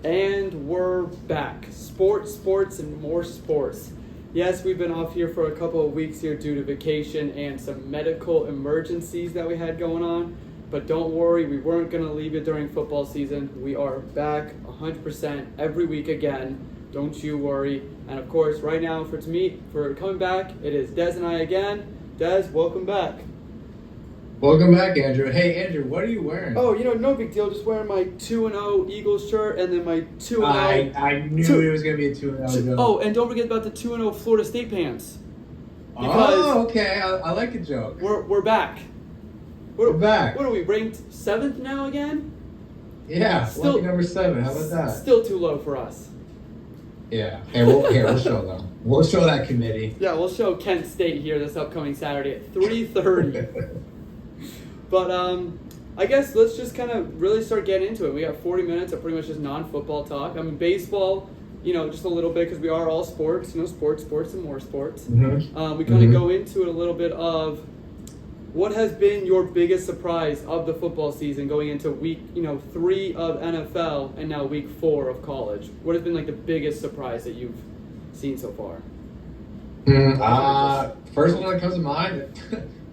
And we're back. Sports, and more sports. Yes, we've been off here for a couple of weeks here due to vacation and some medical emergencies that we had going on. But don't worry, we weren't going to leave you during football season. We are back 100% every week again. Don't you worry. And of course, right now for coming back, it is Des and I again. Des, welcome back. Welcome back, Andrew. Hey, Andrew, what are you wearing? Oh, no big deal. Just wearing my 2-0 Eagles shirt and then my 2-0. I knew it was going to be a 2-0. Oh, and don't forget about the 2-0 Florida State pants. Oh, okay. I like the joke. We're back. We're back. What are we, ranked 7th now again? Yeah, lucky number 7. How about that? Still too low for us. Yeah. Hey, we'll show them. We'll show that committee. Yeah, we'll show Kent State here this upcoming Saturday at 3:30. But I guess let's just kind of really start getting into it. We got 40 minutes of pretty much just non-football talk. I mean, baseball, just a little bit because we are all sports, sports, and more sports. Mm-hmm. We kind of go into it a little bit of what has been your biggest surprise of the football season going into week, 3 of NFL and now week 4 of college. What has been like the biggest surprise that you've seen so far? First one that comes to mind.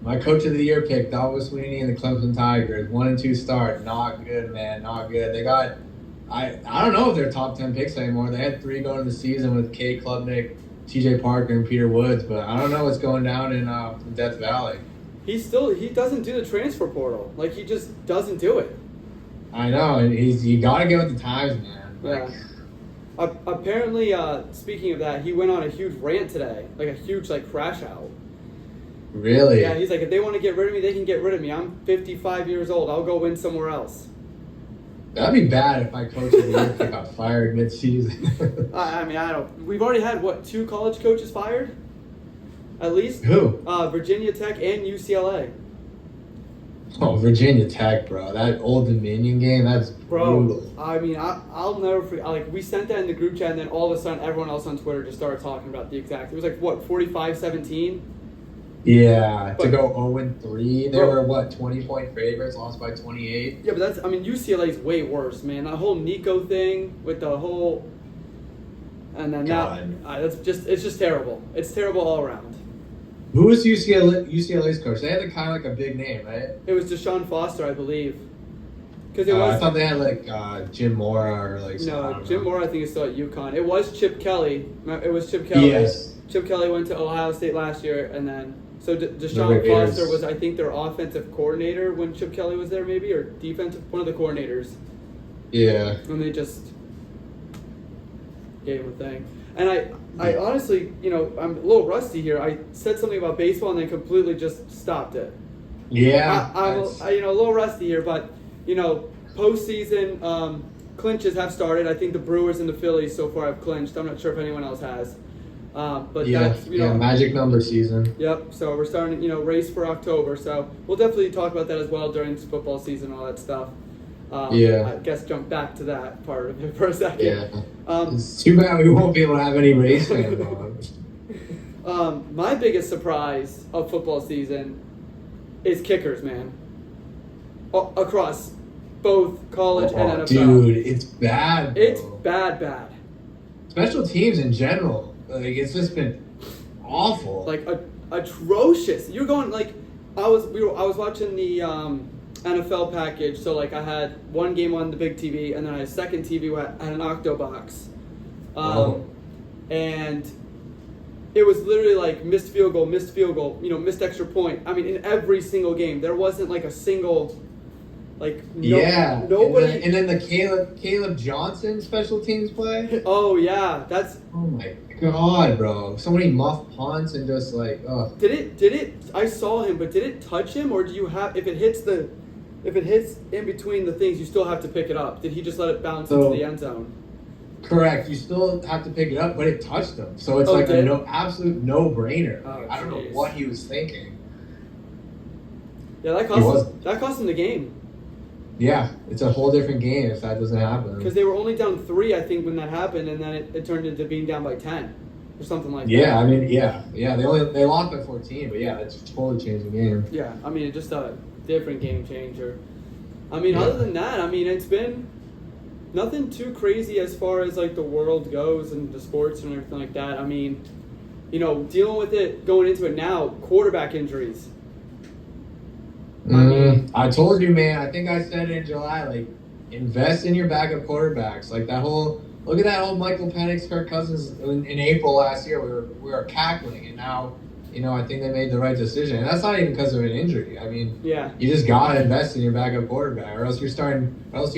My coach of the year pick, Dabo Swinney and the Clemson Tigers. 1-2 start. Not good, man. Not good. They got, I don't know if they're top 10 picks anymore. They had 3 going into the season with Cade Klubnik, TJ Parker, and Peter Woods, but I don't know what's going down in Death Valley. He doesn't do the transfer portal. Like, he just doesn't do it. I know. And you got to get with the times, man. Yeah. Apparently, speaking of that, he went on a huge rant today. Like, a huge, crash out. Really? Yeah, he's like, if they want to get rid of me, they can get rid of me. I'm 55 years old. I'll go win somewhere else. That'd be bad if my coach of the year pick got fired mid-season. I don't. We've already had, 2 college coaches fired? At least? Who? Virginia Tech and UCLA. Oh, Virginia Tech, bro. That Old Dominion game, that's brutal. I mean, I'll never forget. We sent that in the group chat, and then all of a sudden, everyone else on Twitter just started talking about the exact. It was 45-17? Yeah, to go 0-3. They were 20-point favorites, lost by 28. Yeah, but UCLA's way worse, man. That whole Nico thing with the whole, and then it's just terrible. It's terrible all around. Who was UCLA's coach? They had kind of a big name, right? It was Deshaun Foster, I believe. I thought they had Jim Mora or No, Jim Mora I think is still at UConn. It was Chip Kelly. It was Chip Kelly. Yes. Chip Kelly went to Ohio State last year, and then Deshaun Foster was, I think, their offensive coordinator when Chip Kelly was there, maybe, or defensive, one of the coordinators. Yeah. And they just gave him a thing. And I honestly, I'm a little rusty here. I said something about baseball and then completely just stopped it. Yeah. I'm a little rusty here, but postseason clinches have started. I think the Brewers and the Phillies so far have clinched. I'm not sure if anyone else has. But that's magic number season. Yep. So we're starting, race for October. So we'll definitely talk about that as well during football season and all that stuff. I guess jump back to that part of it for a second. Yeah. It's too bad we won't be able to have any race fans on. My biggest surprise of football season is kickers, man. Across both college and NFL. Dude, it's bad, bro. It's bad. Special teams in general. It's just been awful. Atrocious. You're going, I was watching the NFL package, so, I had one game on the big TV, and then I had a second TV where I had an Octobox. And it was literally, missed field goal, missed extra point. I mean, in every single game. There wasn't, a single... nobody. And then the Caleb Johnson special teams play. Oh yeah, that's. Oh my god, bro! So many muff punts and just ugh. Did it? I saw him, but did it touch him, or do you have? If it hits in between the things, you still have to pick it up. Did he just let it bounce into the end zone? Correct. You still have to pick it up, but it touched him, so it's absolute no-brainer. I don't know what he was thinking. Yeah, that cost him the game. Yeah, it's a whole different game if that doesn't happen. Because they were only down 3, I think, when that happened, and then it turned into being down by 10 or something like that. Yeah, I mean, yeah. They lost by 14, but yeah, it's totally changed the game. Yeah, I mean, it's just a different game changer. I mean, other than that, I mean, it's been nothing too crazy as far as like the world goes and the sports and everything like that. I mean, dealing with it going into it now, quarterback injuries. I told you, man. I think I said it in July. Like, invest in your backup quarterbacks. Like look at that whole Michael Penix, Kirk Cousins in April last year. We were cackling, and now, I think they made the right decision. And that's not even because of an injury. I mean, yeah, you just gotta invest in your backup quarterback, or else you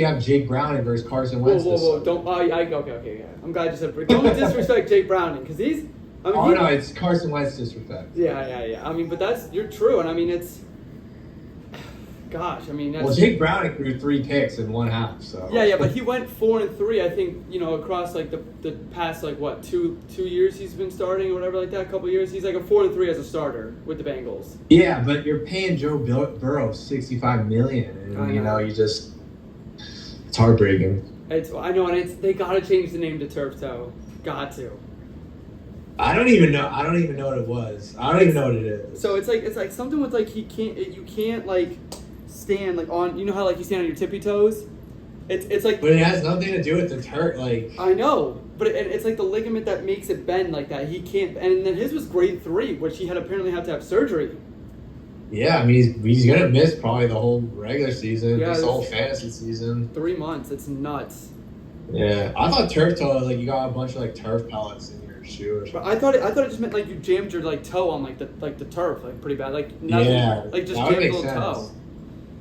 have Jake Browning versus Carson Wentz. Whoa! Don't. Okay. Yeah. I'm glad you said. Don't disrespect Jake Browning because he's. No, it's Carson Wentz disrespect. Yeah. I mean, but you're true, and I mean it's. Gosh, I mean that's. Well, Jake Browning threw 3 picks in one half, so. Yeah, but he went 4-3. I think across like the past like what 2 years he's been starting or whatever like that. A couple years he's like a 4-3 as a starter with the Bengals. Yeah, but you're paying Joe Burrow $65 million, and it's heartbreaking. I know, and they gotta change the name to Turf Toe. Got to. I don't even know what it was. I don't even know what it is. So it's like something with like you can't like stand like on how like you stand on your tippy toes. It's like. But it has nothing to do with the turf. Like. I know, but it's like the ligament that makes it bend like that. He can't, and then his was grade 3, which he apparently had to have surgery. Yeah, I mean he's gonna miss probably the whole regular season, this whole fantasy season. 3 months. It's nuts. Yeah, I thought turf toe like you got a bunch of like turf pellets in your shoe or something. But I thought it just meant like you jammed your like toe on like the turf like pretty bad like nothing, like just jammed a little toe.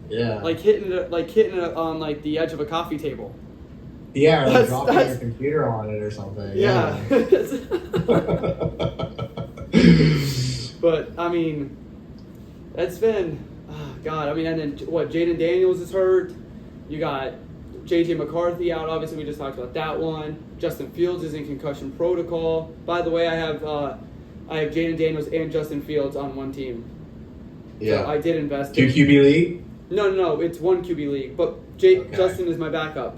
Yeah. Like hitting it on like the edge of a coffee table. Yeah, or like dropping your computer on it or something. Yeah. But I mean, it's been God. I mean, and then Jaden Daniels is hurt. You got JJ McCarthy out. Obviously, we just talked about that one. Justin Fields is in concussion protocol. By the way, I have Jaden Daniels and Justin Fields on one team. Yeah. So I did invest. 2 QB league? No. It's 1 QB league. But Justin is my backup.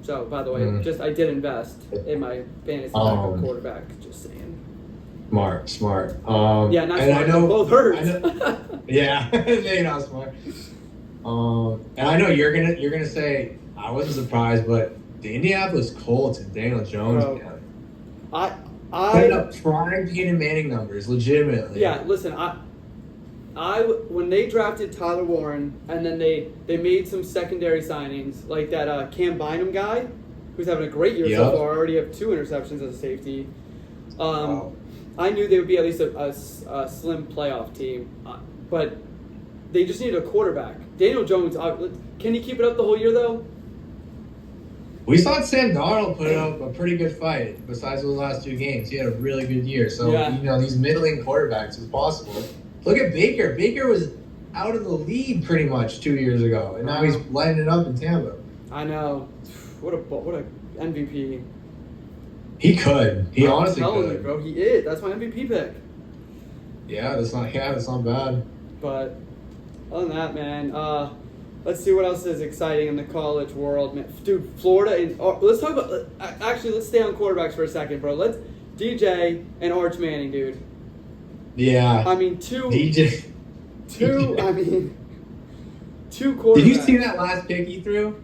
So, by the way, I did invest in my fantasy backup quarterback. Just saying. Smart. Yeah, not smart. I know both hurt. Yeah, they're not smart. And I know you're gonna say I wasn't surprised, but the Indianapolis Colts and Daniel Jones, man, I putting up prime Peyton Manning numbers, legitimately. Yeah, listen, I when they drafted Tyler Warren and then they made some secondary signings like that Cam Bynum guy who's having a great year so far. Already have 2 interceptions as a safety. Wow. I knew they would be at least a slim playoff team, but they just needed a quarterback. Daniel Jones, can he keep it up the whole year though? We saw Sam Darnold put up a pretty good fight. Besides those last 2 games, he had a really good year. So these middling quarterbacks is possible. Look at Baker. Baker was out of the lead pretty much 2 years ago, and now he's lighting it up in Tampa. I know. What a MVP. He could. He honestly could. You, bro. He is. That's my MVP pick. Yeah, that's not bad. But other than that, man, let's see what else is exciting in the college world, man. Dude, Florida and let's talk about. Actually, let's stay on quarterbacks for a second, bro. Let's DJ and Arch Manning, dude. Yeah. I mean, two quarterbacks. Did you see that last pick he threw?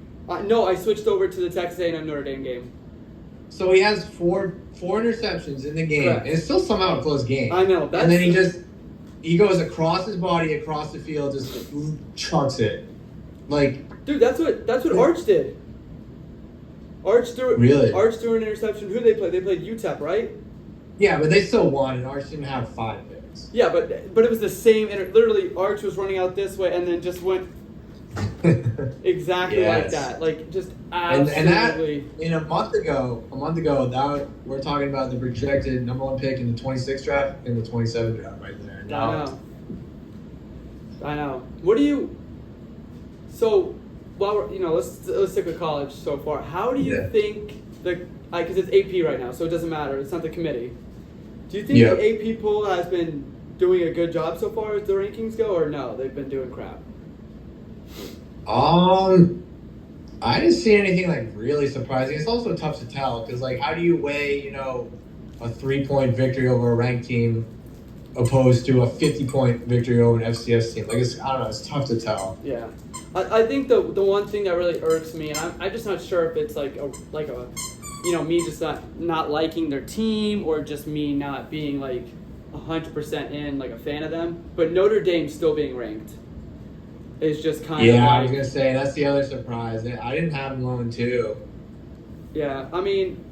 No, I switched over to the Texas A&M Notre Dame game. So he has four interceptions in the game, and it's still somehow a close game. I know. And then he goes across his body, across the field, just chucks it. Like, dude, that's what Arch did. Arch threw an interception. Who they played? They played UTEP, right? Yeah, but they still won, and Arch didn't have 5 picks. Yeah, but it was the same. Literally, Arch was running out this way, and then just went exactly like that. Like, just absolutely. And that, in a month ago, that we're talking about the projected number 1 pick in the 26th draft and the 27th draft right there. I know. What do you? So, while we're let's stick with college so far. How do you think because it's AP right now, so it doesn't matter. It's not the committee. Do you think the AP poll has been doing a good job so far as the rankings go, or no? They've been doing crap. I didn't see anything like really surprising. It's also tough to tell because how do you weigh a 3-point victory over a ranked team opposed to a 50-point victory over an FCS team? I don't know. It's tough to tell. Yeah. I think the one thing that really irks me, and I'm just not sure if it's like a me just not liking their team or just me not being like 100% in like a fan of them, but Notre Dame still being ranked is just kind of Yeah, I like, was gonna say that's the other surprise. I didn't have them 1-2. yeah. I mean,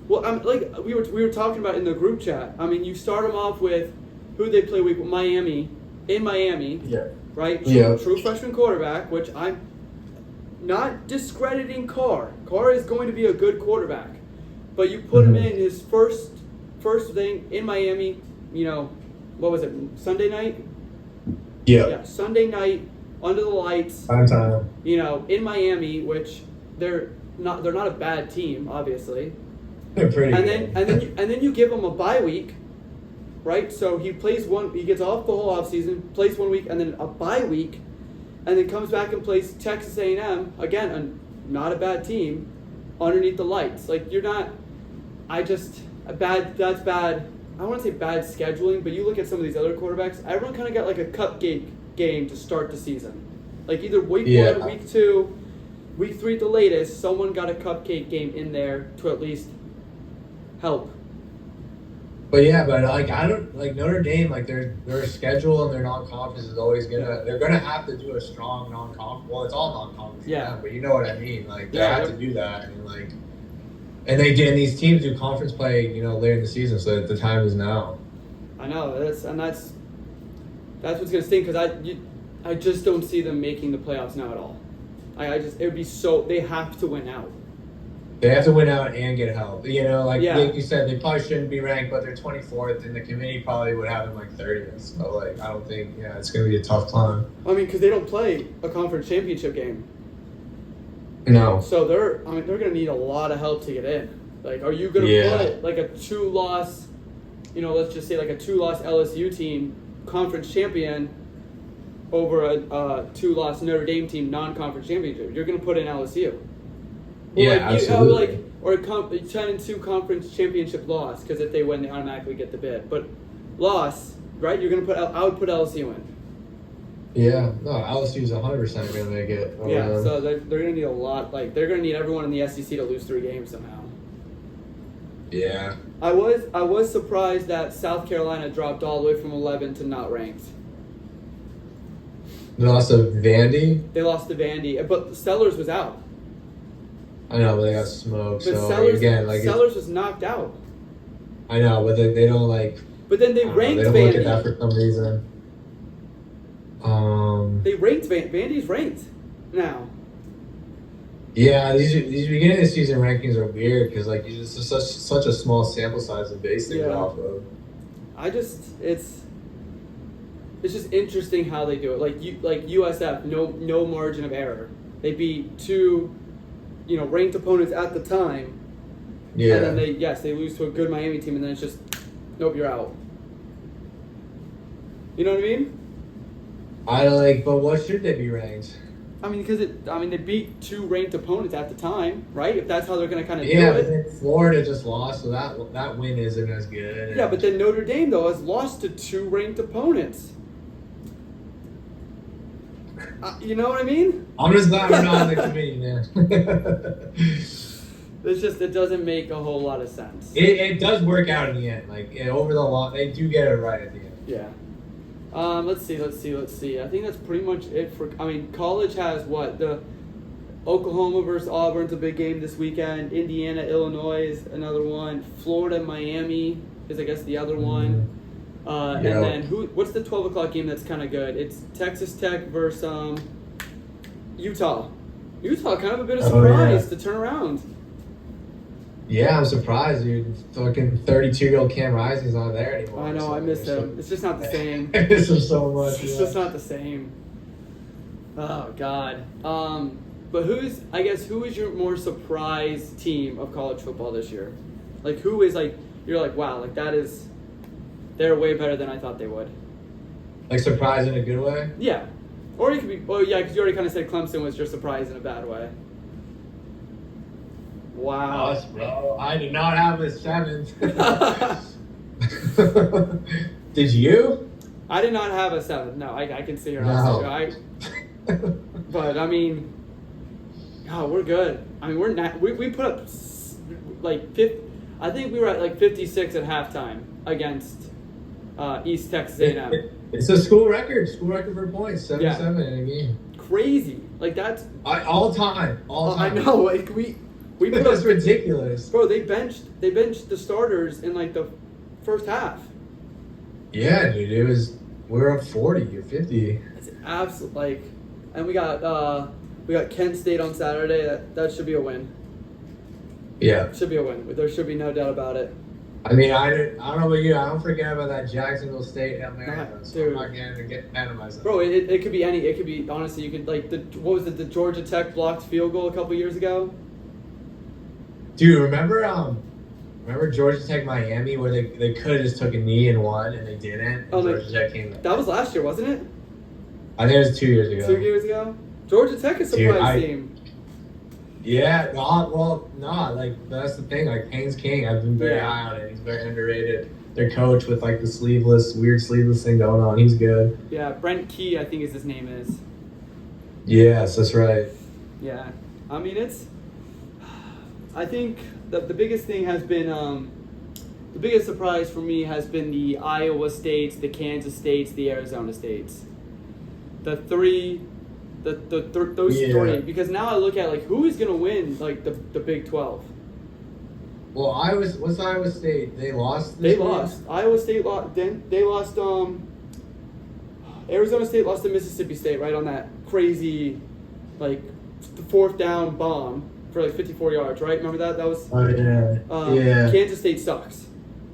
well, I'm like we were talking about in the group chat. I mean, you start them off with who they play week Miami in Miami. Yeah. Right? Yeah. True freshman quarterback, which I'm not discrediting Carr. Carr is going to be a good quarterback. But you put him in his first thing in Miami, what was it, Sunday night? Yeah, Sunday night, under the lights. Prime time. In Miami, which they're not a bad team, obviously. They're pretty good. And then you give him a bye week. Right, so he gets off the whole offseason, plays 1 week, and then a bye week, and then comes back and plays Texas A&M again, not a bad team, underneath the lights. Like that's bad. I don't want to say bad scheduling, but you look at some of these other quarterbacks. Everyone kind of got like a cupcake game to start the season, like either week 1, week 2, week 3 at the latest. Someone got a cupcake game in there to at least help. But I don't like Notre Dame. Like their schedule and their non-conference is always they're gonna have to do a strong non-conference. Well, it's all non-conference. Yeah. Now, but you know what I mean. Like they have to do that, and they did. And these teams do conference play, later in the season. So the time is now. I know that's what's gonna stink because I just don't see them making the playoffs now at all. It would be they have to win out. They have to win out and get help. Like you said, they probably shouldn't be ranked, but they're 24th, and the committee probably would have them like 30th. So I don't think it's going to be a tough climb. I mean, because they don't play a conference championship game. No. So they're going to need a lot of help to get in. Like, are you going to put like a 2-loss, let's just say like a 2-loss LSU team conference champion over a 2-loss Notre Dame team non-conference championship? You're going to put in LSU. Absolutely. Or a 10-2 conference championship loss, because if they win, they automatically get the bid. But loss, right? You're gonna I would put LSU in. Yeah, no, LSU's 100% gonna make it. So they're gonna need a lot. Like they're gonna need everyone in the SEC to lose 3 games somehow. Yeah. I was surprised that South Carolina dropped all the way from 11 to not ranked. They lost to Vandy. They lost to Vandy, but Sellers was out. I know, but they got smoked. But so Sellers, again, Sellers was knocked out. I know, but they don't like. But then they ranked Vandy. They don't look at that for some reason. They ranked Vandy's ranked now. Yeah, these beginning of the season rankings are weird because it's such a small sample size to base things off of. It's just interesting how they do it. Like USF, no margin of error. They beat 2. Ranked opponents at the time. Yeah. And then they lose to a good Miami team, and then it's just, nope, you're out. You know what I mean? But what should they be ranked? I mean, because they beat 2 ranked opponents at the time, right? If that's how they're going to kind of do it. Yeah, but then Florida just lost, so that win isn't as good. Yeah, but then Notre Dame, though, has lost to 2 ranked opponents. You know what I mean? I'm just glad we're not in the committee, man. It doesn't make a whole lot of sense. It does work out in the end. Over the long, they do get it right at the end. Yeah. Let's see. I think that's pretty much it for. I mean, college has what? The Oklahoma versus Auburn's a big game this weekend. Indiana, Illinois is another one. Florida, Miami is, I guess, the other one. And then what's the 12 o'clock game that's kind of good? It's Texas Tech versus Utah. Utah, kind of a bit of surprise to turn around. Yeah, I'm surprised, dude. Fucking 32-year-old Cam Rising's not there anymore. I know, I miss him. It's just not the same. I miss him so much. It's just not the same. Oh, God. But who is your more surprise team of college football this year? Like, who is, you're like, wow, they're way better than I thought they would. Like, surprise in a good way? Yeah. Or it could be, because you already kind of said Clemson was your surprise in a bad way. Wow. Bro, I did not have a 7th. Did you? I did not have a 7th. No, I can see her. No. But I mean, oh, we're good. I mean, we're not. We put up like 50, I think we were at like 56 at halftime against East Texas A&M. It's a school record for points, 77 in a game. Crazy, like that's all time. I know, like we put That's up, ridiculous. bro. They benched the starters in like the first half. Yeah, dude, we're up 40 or 50. It's absolute like, and we got Kent State on Saturday. That should be a win. Yeah. Should be a win. There should be no doubt about it. I mean, I don't know about you. I don't forget about that Jacksonville State Hail Mary. So I'm not going to get mad at myself. Bro, it could be any. It could be, honestly, you could like what was it? The Georgia Tech blocked field goal a couple years ago. Dude, remember Georgia Tech Miami where they could have just took a knee and won and they didn't. And Georgia Tech came back. That was last year, wasn't it? I think it was 2 years ago. 2 years ago. Georgia Tech is a surprise team. Yeah, like that's the thing. Like Haynes King, I've been very high on it. He's very underrated. Their coach with like the weird sleeveless thing going on. He's good. Yeah, Brent Key, I think his name is. Yes, that's right. Yeah, I mean I think the biggest thing has been the biggest surprise for me has been the Iowa States, the Kansas States, the Arizona States. Those three, because now I look at like who is gonna win like the Big 12. Well, what's Iowa State? They lost. Lost. Iowa State lost. Then they lost. Arizona State lost to Mississippi State right on that crazy, like, the fourth down bomb for like 54 yards. Right? Remember that? That was. Oh yeah. Yeah. Kansas State sucks.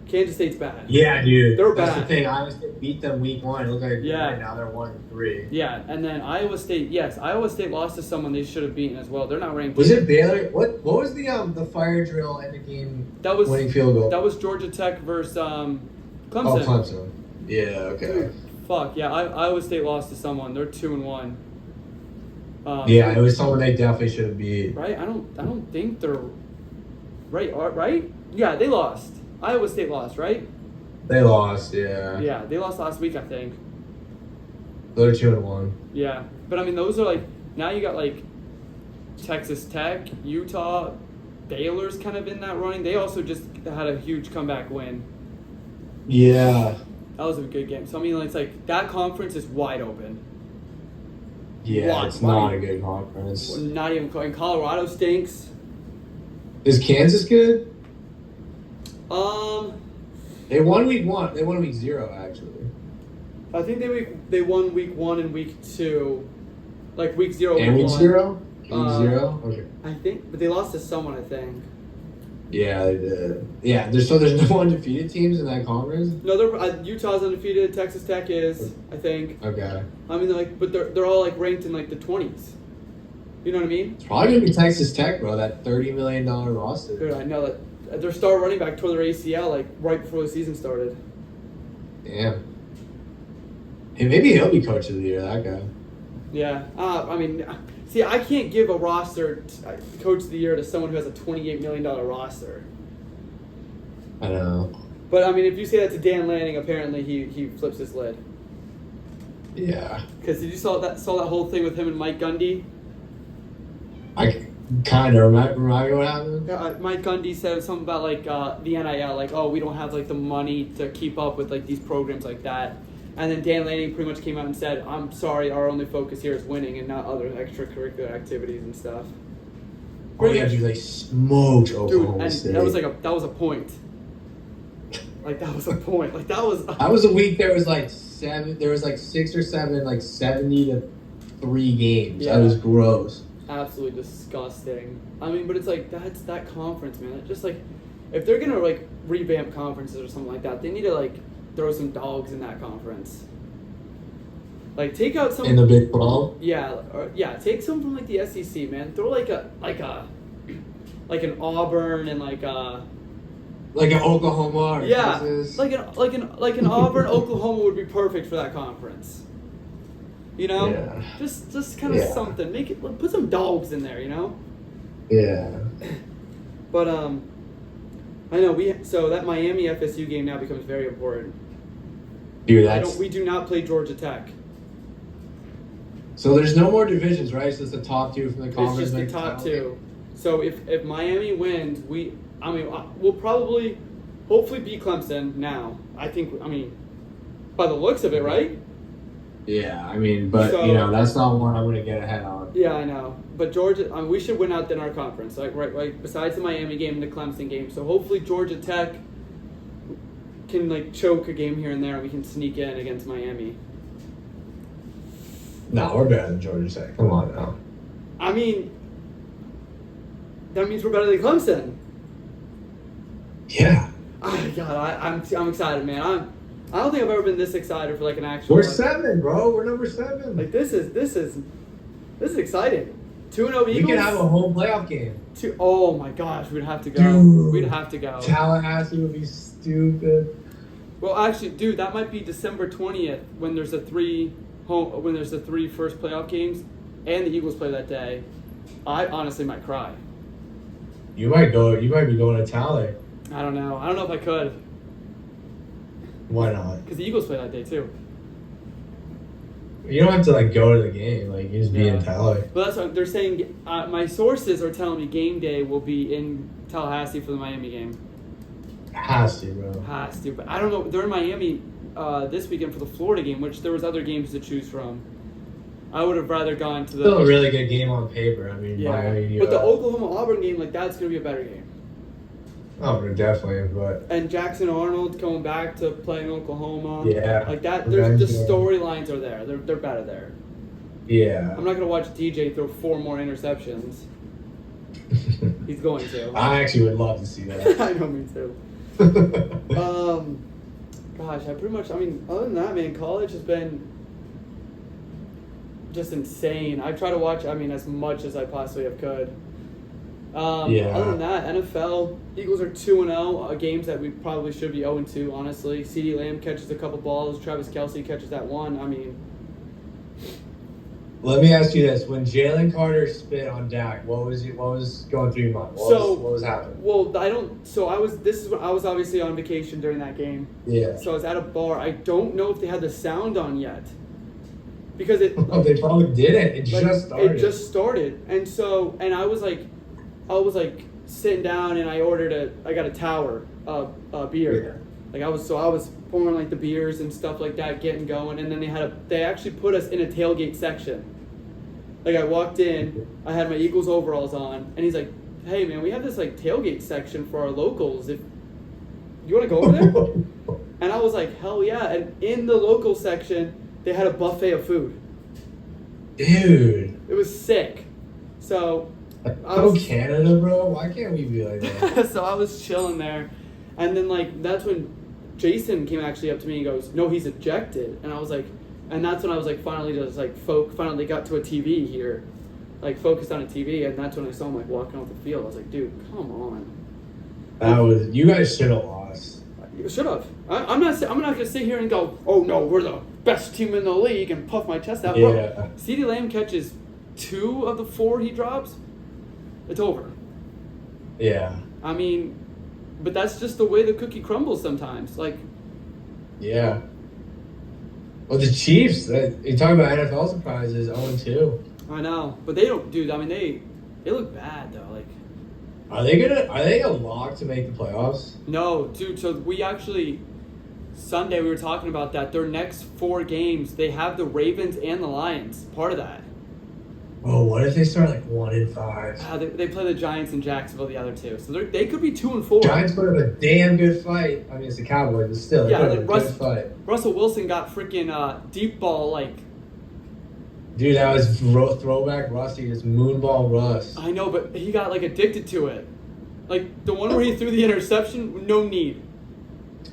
Kansas State's bad. Yeah, dude. They're That's bad. the thing. Iowa State beat them week 1. It looked like right now they're 1-3. Yeah, and then Iowa State. Yes, Iowa State lost to someone they should have beaten as well. They're not ranked. Was it Baylor? What was the fire drill and the game winning field goal? That was Georgia Tech versus Clemson. Oh, Clemson. Yeah. Okay. Dude, fuck yeah! Iowa State lost to someone. They're 2-1. Yeah, it was someone they definitely should have beat. Right? I don't think they're right. Right? Yeah, they lost. Iowa State lost, right? They lost, yeah. Yeah, they lost last week, I think. They're 2-1. Yeah, but I mean, those are like now you got like Texas Tech, Utah, Baylor's kind of in that running. They also just had a huge comeback win. Yeah. That was a good game. So I mean, it's like that conference is wide open. Yeah, it's not a good conference. Not even. And Colorado stinks. Is Kansas good? They won week 1. They won week 0, actually. I think they won week 1 and week 2, like week 0. And week 0. Week 0. Okay. I think, but they lost to someone. I think. Yeah, they did. Yeah, there's no undefeated teams in that conference. No, they're Utah's undefeated. Texas Tech is, I think. Okay. I mean, but they're all like ranked in like the 20s. You know what I mean? It's probably gonna be Texas Tech, bro. That $30 million roster. Dude, I know that their star running back tore their ACL like right before the season started. Damn. Hey, maybe he'll be coach of the year. That guy. Yeah. I mean, see, I can't give a roster coach of the year to someone who has a $28 million roster. I know. But I mean, if you say that to Dan Lanning, apparently he flips his lid. Yeah. Because did you saw that whole thing with him and Mike Gundy? I kind of remember what happened. Mike Gundy said something about like the NIL, like, oh, we don't have like the money to keep up with like these programs like that. And then Dan Lanning pretty much came out and said, I'm sorry, our only focus here is winning and not other extracurricular activities and stuff. Oh yeah, dude, they smoked Oklahoma and State. that was a point. Like that was a point. Like that was. That was a week. There was like 6 or 7, like 70-3 games. Yeah. That was gross. Absolutely disgusting. I mean, but it's like that's that conference, man. It's just like if they're gonna like revamp conferences or something like that, they need to like throw some dogs in that conference. Like take out some in the Big 12. Yeah, take some from like the SEC, man. Throw like an Auburn and like an Oklahoma. Or yeah, Texas. like an Auburn, Oklahoma would be perfect for that conference. You know, just kind of something. Make it put some dogs in there. You know. Yeah. But I know so that Miami FSU game now becomes very important. Dude, we do not play Georgia Tech. So there's no more divisions, right? So it's the top 2 from the It's conference. just the make top title game? 2. So if Miami wins, we'll probably, hopefully beat Clemson now. I think, by the looks of it, right? Yeah, I mean, but So- that's not one I'm gonna get ahead on. Yeah, I know. But Georgia, we should win out in our conference, right. Besides the Miami game and the Clemson game, so hopefully Georgia Tech can choke a game here and there, and we can sneak in against Miami. No, we're better than Georgia Tech. Come on now. That means we're better than Clemson. Yeah, God, I'm excited, man. I don't think I've ever been this excited for an actual. we're 7, bro. We're number 7. This is exciting. 2-0 Eagles. We can have a home playoff game. Oh my gosh, we'd have to go. Dude. We'd have to go. Tallahassee would be stupid. Well, actually, dude, that might be December 20th when there's the 3 first playoff games, and the Eagles play that day. I honestly might cry. You might go. You might be going to Tally. I don't know. I don't know if I could, Why not? because the Eagles play that day too. You don't have to go to the game. You just be in Tally. But that's what they're saying. My sources are telling me game day will be in Tallahassee for the Miami game. Has to, bro. Has to, but I don't know. They're in Miami this weekend for the Florida game, which there was other games to choose from. I would have rather gone to the. Still a really good game on paper. I mean, Yeah, Miami. but the Oklahoma Auburn game, that's gonna be a better game. Oh, definitely, but And Jackson Arnold going back to play in Oklahoma. Yeah. That. There's the Revenge game. storylines are there. They're better there. yeah. I'm not gonna watch DJ throw 4 more interceptions. He's going to. I actually would love to see that. I know, me too. Gosh, I pretty much. Other than that, man, college has been just insane. I try to watch. As much as I possibly have could. Yeah. Other than that, NFL Eagles are 2-0. Games that we probably should be 0-2. Honestly, CeeDee Lamb catches a couple balls. Travis Kelce catches that one. Let me ask you this: when Jalen Carter spit on Dak, what was going through your mind? What was happening? Well, I don't. So I was. This is when I was obviously on vacation during that game. Yeah. So I was at a bar. I don't know if they had the sound on yet, because it. Oh, they probably didn't. It just started. It just started, and I was sitting down, and I got a tower beer. Yeah. I was pouring the beers and stuff like that, getting going, and then they actually put us in a tailgate section. I walked in, I had my Eagles overalls on, and he's like, "Hey man, we have this tailgate section for our locals. If you want to go over there," and I was like, "Hell yeah!" And in the local section, they had a buffet of food. Dude. It was sick. So Canada, bro. Why can't we be like that? so I was chilling there, and then that's when Jason came actually up to me and goes, "No, he's ejected," and I was like, and that's when I was finally just finally got to a TV here, focused on a TV, and that's when I saw him walking off the field. I was like, "Dude, come on." You guys should have lost. You should have. I'm not gonna sit here and go, "Oh no, we're the best team in the league," and puff my chest out. Yeah. Bro, CeeDee Lamb catches 2 of the 4 he drops. It's over. Yeah. But that's just the way the cookie crumbles sometimes. Yeah. Well, the Chiefs, you talk about NFL surprises, 0-2. I know, but they don't, dude. They look bad though. Are they a lock to make the playoffs? No, dude. So Sunday we were talking about that. Their next 4 games, they have the Ravens and the Lions. Part of that. Oh, what if they start 1-5? They play the Giants and Jacksonville the other 2, so they could be 2-4. Giants put up a damn good fight. It's the Cowboys, but still, they put up a good fight. Russell Wilson got freaking deep ball Dude, that was throwback Rusty, just moonball Russ. I know, but he got addicted to it. The one where he threw the interception, no need.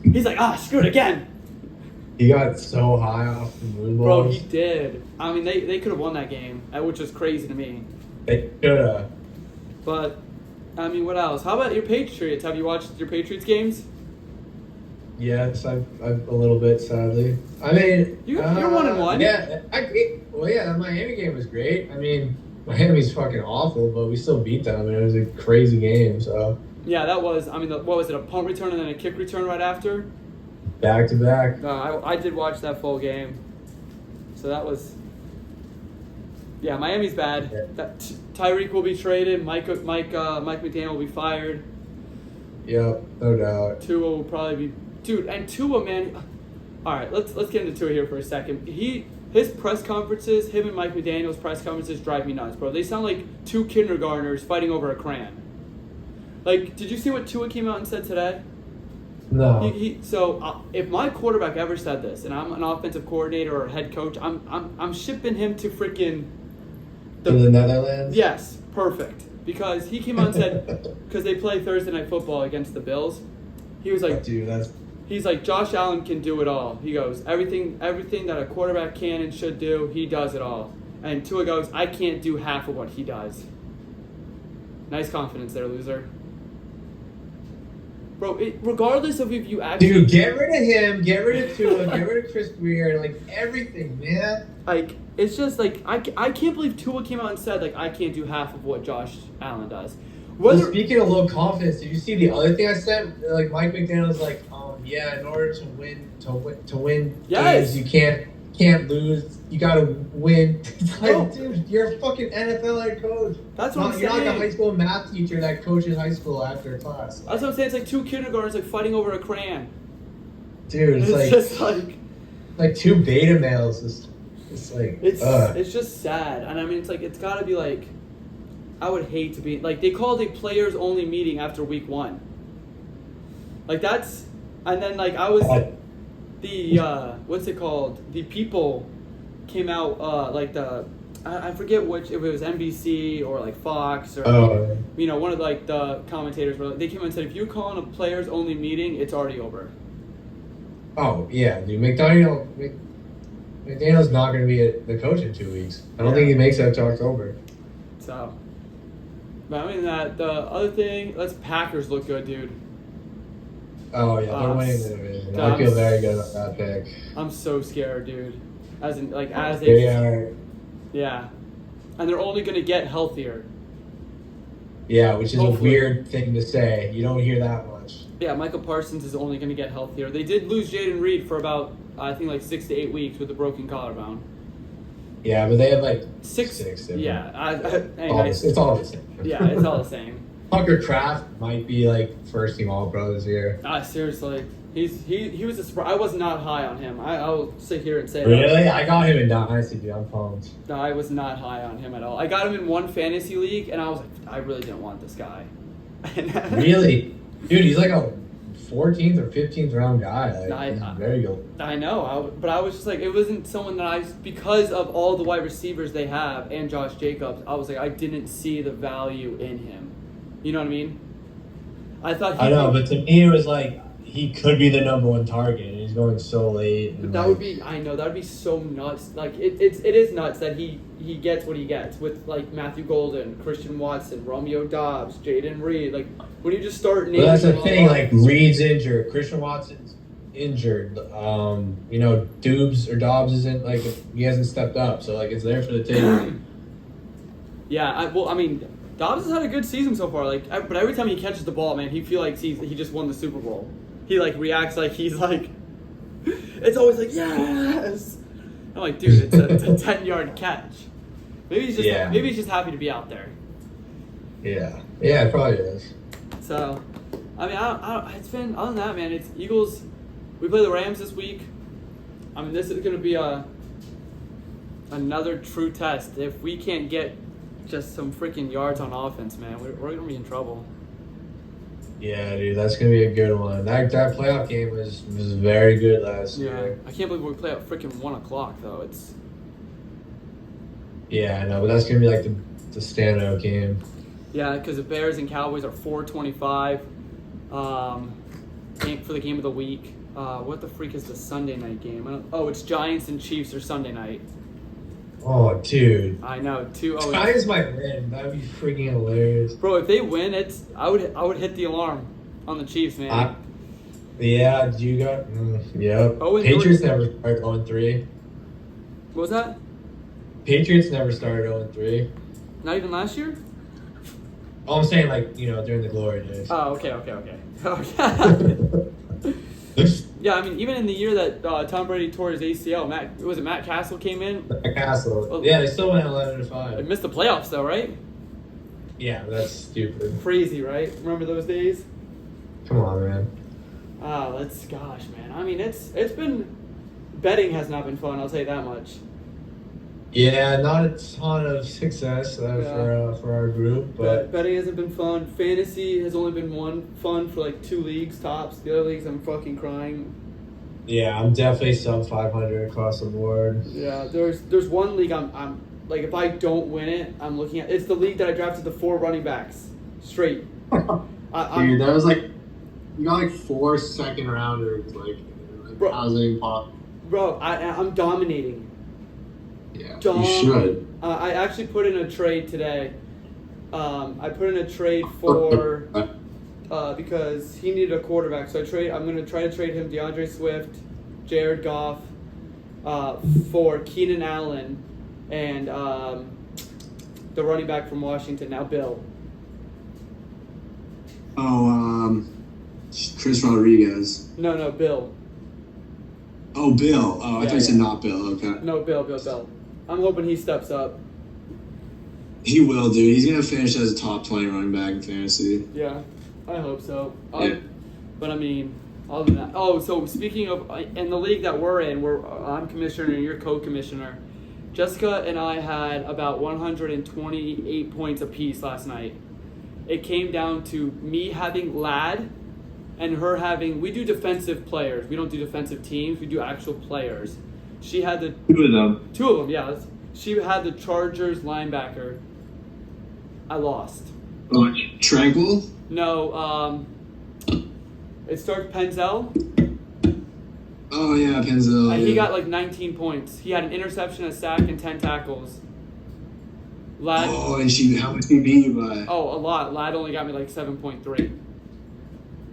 He's screw it again. He got so high off the moonballs. Bro, he did. They could have won that game, which is crazy to me. They should have. But, what else? How about your Patriots? Have you watched your Patriots games? Yes, I've a little bit, sadly. You're 1-1. Yeah, that Miami game was great. Miami's fucking awful, but we still beat them. It was a crazy game, so. Yeah, that was, what was it, a punt return and then a kick return right after? Back to back. I did watch that full game. So that was Yeah, Miami's bad. Yeah. Tyreek will be traded. Mike McDaniel will be fired. Yep, no doubt. Tua will probably be, dude. And Tua, man. All right, let's get into Tua here for a second. His press conferences, him and Mike McDaniel's press conferences drive me nuts, bro. They sound like two kindergartners fighting over a crayon. Like, did you see what Tua came out and said today? No. So if my quarterback ever said this, and I'm an offensive coordinator or head coach, I'm shipping him to freaking To the Netherlands? Yes, perfect. Because he came out and said, because they play Thursday Night Football against the Bills, he was like, Dude, that's... he's like, Josh Allen can do it all. He goes, everything that a quarterback can and should do, he does it all. And Tua goes, I can't do half of what he does. Nice confidence there, loser. Bro, regardless of if you actually... Dude, get rid of him, get rid of Tua, get rid of Chris Weir, like, everything, man. Like, it's just like, I can't believe Tua came out and said, like, I can't do half of what Josh Allen does. Well, speaking of low confidence, did you see the other thing I said? Like, Mike McDaniel's like, yeah, in order to win Yes. games, you can't lose. You gotta win. It's like, No. dude, you're a fucking NFL head coach. That's what I'm You're saying. like a high school math teacher that coaches high school after class. That's what I'm saying. It's like two kindergartners like fighting over a crayon. Dude, it's like just like two beta males. It's like it's just sad, and I mean it's gotta be like, I would hate to be like, they called a players only meeting after week 1. Like that's, and then like I was the what's it called? The people came out like I forget which, if it was NBC or like Fox or one of like the commentators were like, they came out and said, if you're calling a players only meeting, it's already over. Oh yeah, dude. McDaniel's not going to be the coach in 2 weeks. I don't think he makes that to October. So, but I mean the other thing, Packers look good, dude. Oh yeah, they're winning the division. I feel very good about that pick. I'm so scared, dude. They are. Yeah, and they're only going to get healthier. Yeah, which is Hopefully. a weird thing to say. You don't hear that much. Yeah, Michael Parsons is only going to get healthier. They did lose Jaden Reed for about, I think, like 6 to 8 weeks with a broken collarbone. Yeah, but they have like Six. Yeah, it's all the same. Yeah, it's all the same. Tucker Kraft might be like first team All Pro this year. Seriously, he was a surprise. I was not high on him. I will sit here and say really, I got him in Dynasty, dude. I'm pumped. No, I was not high on him at all. I got him in one fantasy league, and I was like, I really didn't want this guy. Really, dude, he's like a 14th or 15th round guy. Like, he's very good. I know, but I was just like, it wasn't someone that because of all the wide receivers they have and Josh Jacobs, I was like, I didn't see the value in him. You know what I mean? I thought I know, but to me it was like he could be the number one target, and he's going so late. And that would be, I know, that would be so nuts. Like it is nuts that he gets what he gets with like Matthew Golden, Christian Watson, Romeo Doubs, Jaden Reed. Like when you just start naming. But that's the them thing. all, Like Reed's injured, Christian Watson's injured. Dobbs isn't like he hasn't stepped up, so like it's there for the taking. Yeah, Dobbs has had a good season so far. Like, but every time he catches the ball, man, he feel like he just won the Super Bowl. He like reacts like he's like, it's always like yes. I'm like, dude, it's a 10-yard catch. Maybe he's just happy to be out there. Yeah, it probably is. So, I mean, I don't, it's been, other than that, man, it's Eagles. We play the Rams this week. I mean, this is going to be another true test. If we can't get just some freaking yards on offense, man, we're going to be in trouble. Yeah, dude, that's gonna be a good one. That playoff game was very good last year. I can't believe we play at freaking 1 o'clock though. It's. Yeah, I know, but that's gonna be like the standout game. Yeah, because the Bears and Cowboys are 4:25. For the game of the week. What the freak is the Sunday night game? It's Giants and Chiefs are Sunday night. Oh, dude. I know. 2-0. Giants might win. That'd be freaking hilarious. Bro, if they win, I would hit the alarm on the Chiefs, man. Yeah, you got. Yep. Patriots never started 0-3. What was that? Patriots never started 0-3. Not even last year? Oh, I'm saying during the glory days. Oh, okay. Yeah, I mean, even in the year that Tom Brady tore his ACL, Matt Castle came in? Castle. Yeah, they still went 11 to They 5. missed the playoffs though, right? Yeah, that's stupid. Crazy, right? Remember those days? Come on, man. Gosh, man. I mean, it's been betting has not been fun. I'll tell you that much. Yeah, not a ton of success for our group, but Betting hasn't been fun. Fantasy has only been fun for like 2 leagues tops. The other leagues, I'm fucking crying. yeah, I'm definitely sub 500 across the board. Yeah, there's one league I'm like, if I don't win it, I'm looking at. It's the league that I drafted the 4 running backs straight. Dude, that was like you got like 4 second rounders, like Bro. housing pop. Bro, I'm dominating. Yeah, you should. I actually put in a trade today. I put in a trade for because he needed a quarterback. So I'm going to try to trade him DeAndre Swift, Jared Goff, for Keenan Allen, and the running back from Washington now, Bill. Oh, Chris Rodriguez. No, Bill. Oh, Bill. Oh, I thought you said Yeah. not Bill. Okay. No, Bill. I'm hoping he steps up. He will, dude. He's gonna finish as a top 20 running back in fantasy. Yeah, I hope so. Yeah. But I mean, other than that. Oh, so speaking of, in the league that we're in, I'm commissioner and you're co-commissioner. Jessica and I had about 128 points apiece last night. It came down to me having Ladd and her having. We do defensive players. We don't do defensive teams. We do actual players. She had the 2 of them. 2 of them. Yeah, she had the Chargers linebacker. I lost. Oh, Tranquil. No, it starts Penzel. Oh yeah, Penzel. He Yeah. got like 19 points. He had an interception, a sack, and 10 tackles. Ladd, Oh, and how much he beat you by? a lot. Ladd only got me like 7.3.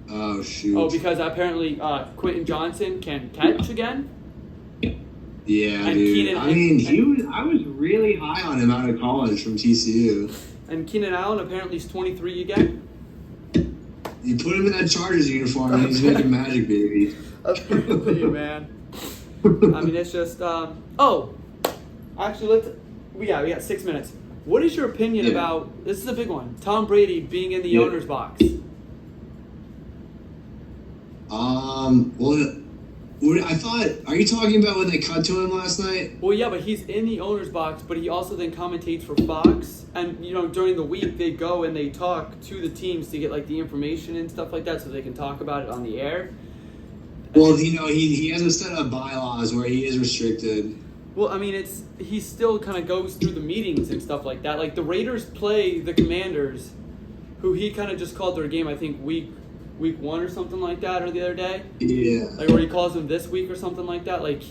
Oh shoot. Oh, because apparently Quentin Johnson can catch again. Yeah, and dude. Keenan- I mean, I was really high on him out of college from TCU. And Keenan Allen apparently is 23 again. You put him in that Chargers uniform, and he's making magic, baby. Apparently, man. I mean, it's just. Actually, we got 6 minutes. What is your opinion Yeah. about? This is a big one. Tom Brady being in the Yeah. owner's box. Well, I thought. Are you talking about when they cut to him last night? Well, yeah, but he's in the owner's box, but he also then commentates for Fox. And, during the week, they go and they talk to the teams to get, like, the information and stuff like that so they can talk about it on the air. Well, he has a set of bylaws where he is restricted. Well, I mean, he still kind of goes through the meetings and stuff like that. Like, the Raiders play the Commanders, who he kind of just called their game, I think, week 1 or something like that, or the other day. Yeah. Like, or he calls them this week or something like that. Like,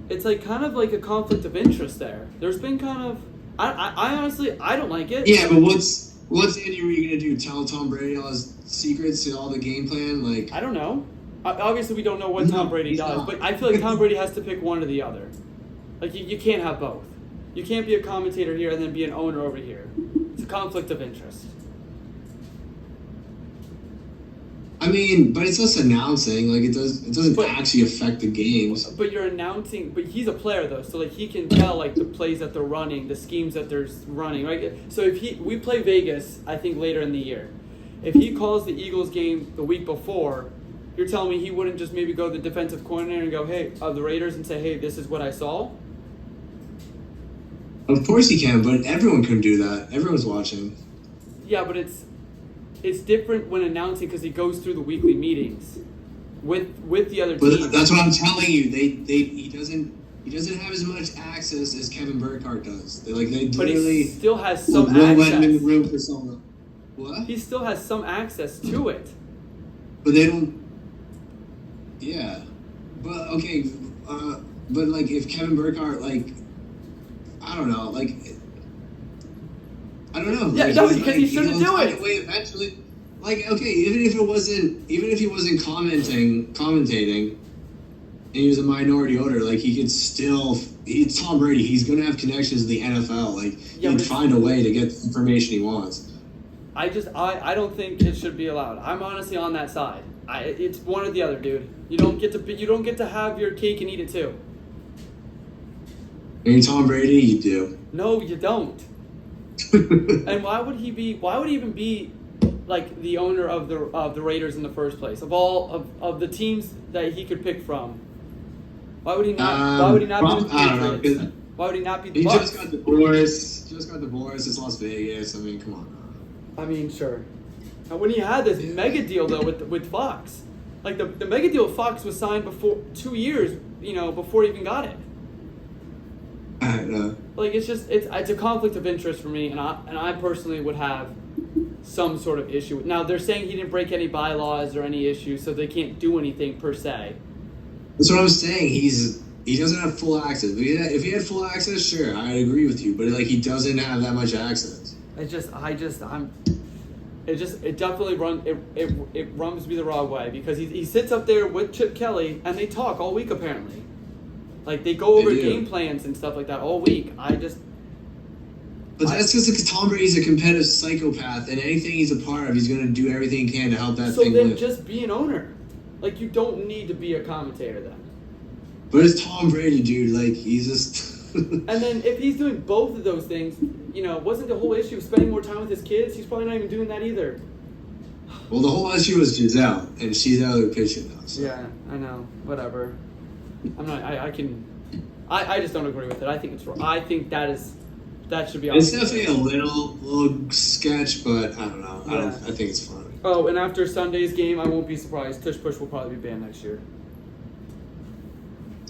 it's like kind of like a conflict of interest there. There's been kind of, I honestly, I don't like it. Yeah, but what's Andy Reid gonna do? Tell Tom Brady all his secrets to all the game plan? Like, I don't know. Obviously, we don't know what No, Tom Brady he's does, not. but I feel like Tom Brady has to pick one or the other. Like, you can't have both. You can't be a commentator here and then be an owner over here. It's a conflict of interest. I mean, but it's just announcing. Like, it doesn't But- actually affect the games. But you're announcing, but he's a player though, so like he can tell like the plays that they're running, the schemes that they're running, right? So if we play Vegas, I think later in the year, if he calls the Eagles game the week before, you're telling me he wouldn't just maybe go to the defensive coordinator and go, hey, the Raiders, and say, hey, this is what I saw? Of course he can, but everyone can do that. Everyone's watching. Yeah, but it's different when announcing because he goes through the weekly meetings with the other But teams. that's what I'm telling you. He doesn't have as much access as Kevin Burkhardt does. They But he literally still has will some let him in the access. room for someone. What? He still has some access to it. But they don't. Yeah, but okay, but like if Kevin Burkhardt, like, I don't know, like, I don't know. Yeah, like, no, because he shouldn't he'll do find it. a way eventually. Like, okay, even if he wasn't commentating, and he was a minority owner, like he could still. He's Tom Brady. He's gonna have connections to the NFL. Like Yeah, he'd but- find a way to get the information he wants. I don't think it should be allowed. I'm honestly on that side. It's one or the other, dude. You don't get to have your cake and eat it too. And Tom Brady, you do. No, you don't. And why would he even be like the owner of the Raiders in the first place? Of all of the teams that he could pick from, why would he not? Why would he not be the I don't know, Patriots? 'cause Why would he not be the He Bucs? just got divorced. It's Las Vegas. I mean, come on. I mean, sure. And when he had this mega deal though with Fox, like the mega deal with Fox was signed before 2 years, before he even got it. I don't know. Like it's a conflict of interest for me, and I personally would have some sort of issue. Now they're saying he didn't break any bylaws or any issues, so they can't do anything per se. That's what I'm saying. He doesn't have full access. If he had full access, sure, I agree with you. But like, he doesn't have that much access. It definitely rubs me the wrong way because he sits up there with Chip Kelly and they talk all week apparently. Like they go over They do. game plans and stuff like that all week. But that's because Tom Brady's a competitive psychopath, and anything he's a part of, he's going to do everything he can to help that So thing then win. just be an owner. Like you don't need to be a commentator then. But it's Tom Brady, dude. Like, he's just. And then if he's doing both of those things, wasn't the whole issue of spending more time with his kids? He's probably not even doing that either. Well, the whole issue was Giselle, and she's out of the picture now. So. Yeah, I know. Whatever. I'm not. I just don't agree with it. I think it's wrong. I think that should be. It's off. definitely a little sketch, but I don't know. Yeah. I think it's fun. Oh, and after Sunday's game, I won't be surprised. Tush Push will probably be banned next year.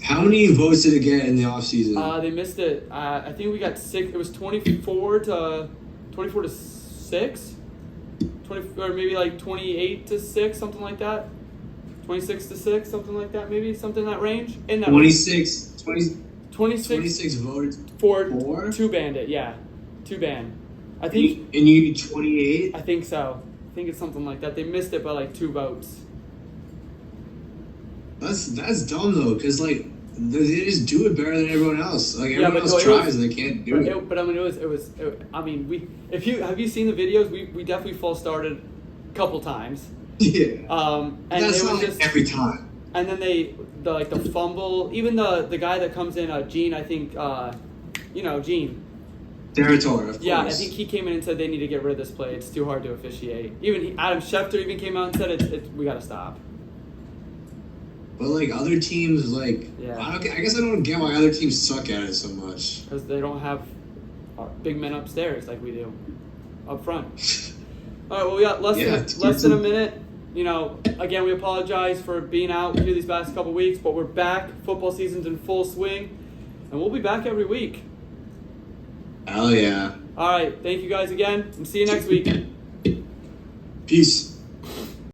How many votes did it get in the offseason? They missed it. I think we got 6. It was 24 to 6, 20 or maybe like 28 to 6, something like that. 26 to 6, something like that. Maybe something in that range. In that 26 26 voted for for? 2 banned it. Yeah, 2 banned. I And think. you need 28? I think so. I think it's something like that. They missed it by like 2 votes. That's dumb though, because like they just do it better than everyone else. Like Yeah, everyone but else no, it tries was- and they can't do it. But I mean, I mean, have you seen the videos? We definitely false started a couple times. Yeah. And That's they not were like just, every time. and then the fumble, even the guy that comes in, Gene, I think, Gene. Territory, of course. Yeah, I think he came in and said they need to get rid of this play. It's too hard to officiate. Even Adam Schefter even came out and said we got to stop. But like other teams, like Yeah. I guess I don't get why other teams suck at it so much. Because they don't have big men upstairs like we do up front. All right, well, we got less than a minute. Again, we apologize for being out here these past couple weeks, but we're back. Football season's in full swing, and we'll be back every week. Hell yeah. All right, thank you guys again, and see you next week. Peace.